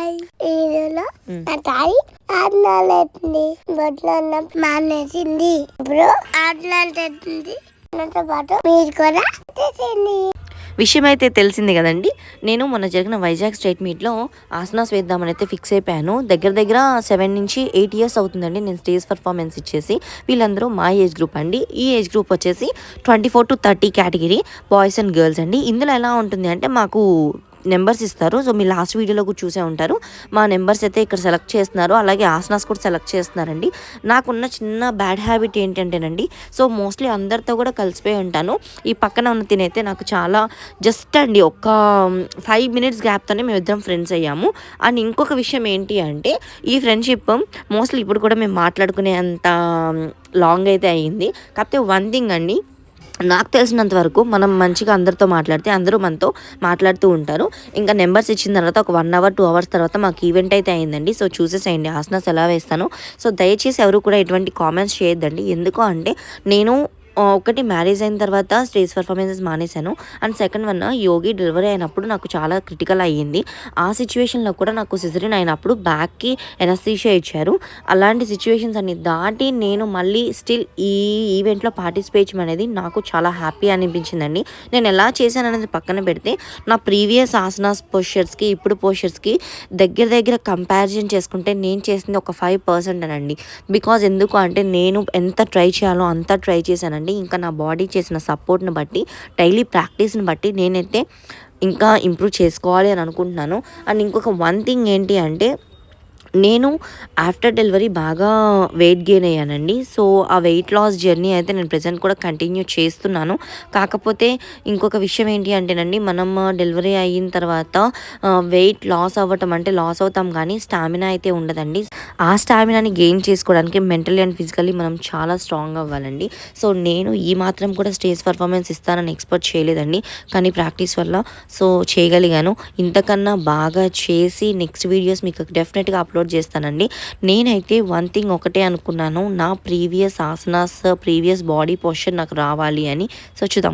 ఈరోజు నా తాయి ఆడినాలేసింది బొట్లో ఉన్న మానేసింది ఇప్పుడు ఆడినాల్సింది నాతో పాటు మీరు కూడా చేసింది. విషయం అయితే తెలిసింది కదండి. నేను మొన్న జరిగిన వైజాగ్ స్టేట్ మీట్లో ఆసనాస్ వేద్దామని అయితే ఫిక్స్ అయిపోయాను. దగ్గర 7 నుంచి 8 ఇయర్స్ అవుతుందండి నేను స్టేజ్ పర్ఫార్మెన్స్ ఇచ్చేసి. వీళ్ళందరూ మా ఏజ్ గ్రూప్ అండి. ఈ ఏజ్ గ్రూప్ వచ్చేసి 24 to 30 category boys and girls అండి. ఇందులో ఎలా ఉంటుంది అంటే మాకు నెంబర్స్ ఇస్తారు. సో మీరు లాస్ట్ వీడియోలో కూడా చూసే ఉంటారు. మా నెంబర్స్ అయితే ఇక్కడ సెలెక్ట్ చేస్తున్నారు. అలాగే ఆసనాస్ కూడా సెలెక్ట్ చేస్తున్నారండి. నాకున్న చిన్న బ్యాడ్ హ్యాబిట్ ఏంటంటేనండి, సో మోస్ట్లీ అందరితో కూడా కలిసిపోయి ఉంటాను. ఈ పక్కన ఉన్న తినైతే నాకు చాలా జస్ట్ అండి ఒక 5 minutes గ్యాప్తోనే మేము ఇద్దరం ఫ్రెండ్స్ అయ్యాము. అండ్ ఇంకొక విషయం ఏంటి అంటే ఈ ఫ్రెండ్షిప్ మోస్ట్లీ ఇప్పుడు కూడా మేము మాట్లాడుకునే అంత లాంగ్ అయితే అయ్యింది. కాకపోతే వన్ థింగ్ అండి, నాకు తెలిసినంత వరకు మనం మంచిగా అందరితో మాట్లాడితే అందరూ మనతో మాట్లాడుతూ ఉంటారు. ఇంకా నెంబర్స్ ఇచ్చిన తర్వాత ఒక 1 hour 2 hours తర్వాత మాకు ఈవెంట్ అయితే అయిందండి. సో చూసేసేయండి ఆసనాస్ ఎలా వేస్తాను. సో దయచేసి ఎవరు కూడా ఎటువంటి కామెంట్స్ చేయొద్దండి. ఎందుకు అంటే నేను ఒకటి మ్యారేజ్ అయిన తర్వాత స్టేజ్ పర్ఫార్మెన్సెస్ మానేశాను. And second one Yogi delivery అయినప్పుడు నాకు చాలా క్రిటికల్ అయ్యింది. ఆ సిచ్యువేషన్లో కూడా నాకు సిజరీన్ అయినప్పుడు బ్యాక్కి ఎనస్థీషియా ఇచ్చారు. అలాంటి సిచ్యువేషన్స్ అన్ని దాటి నేను మళ్ళీ స్టిల్ ఈ ఈవెంట్లో పార్టిసిపేట్ అనేది నాకు చాలా హ్యాపీ అనిపించిందండి. నేను ఎలా చేశాను అనేది పక్కన పెడితే నా ప్రీవియస్ ఆసనాస్ పోస్చర్స్కి ఇప్పుడు పోస్చర్స్కి దగ్గర కంపారిజన్ చేసుకుంటే నేను చేసింది ఒక 5% అనండి. బికాజ్ ఎందుకు అంటే నేను ఎంత ట్రై చేయాలో అంత ట్రై చేశానండి. ఇంకా నా బాడీ చేసిన సపోర్ట్ని బట్టి డైలీ ప్రాక్టీస్ని బట్టి నేనైతే ఇంకా ఇంప్రూవ్ చేసుకోవాలి అని అనుకుంటున్నాను. అండ్ ఇంకొక వన్ థింగ్ ఏంటి అంటే నేను ఆఫ్టర్ డెలివరీ బాగా వెయిట్ గెయిన్ అయ్యానండి. సో ఆ వెయిట్ లాస్ జర్నీ అయితే నేను ప్రెజెంట్ కూడా కంటిన్యూ చేస్తున్నాను. కాకపోతే ఇంకొక విషయం ఏంటి అంటేనండి, మనం డెలివరీ అయిన తర్వాత వెయిట్ లాస్ అవ్వటం అంటే లాస్ అవుతాం కానీ స్టామినా అయితే ఉండదండి. ఆ స్టామినాని గెయిన్ చేసుకోవడానికి మెంటలీ అండ్ ఫిజికల్లీ మనం చాలా స్ట్రాంగ్ అవ్వాలండి. సో నేను ఈ మాత్రం కూడా స్టేజ్ పర్ఫార్మెన్స్ ఇస్తానని ఎక్స్పెక్ట్ చేయలేదండి. కానీ ప్రాక్టీస్ వల్ల సో చేయగలిగాను. ఇంతకన్నా బాగా చేసి నెక్స్ట్ వీడియోస్ మీకు డెఫినెట్గా అప్లోడ్ చేస్తానండి. నేనైతే వన్ థింగ్ ఒకటే అనుకున్నాను, నా previous asanas previous body posture నాకు రావాలి అని. సో చూద్దాం.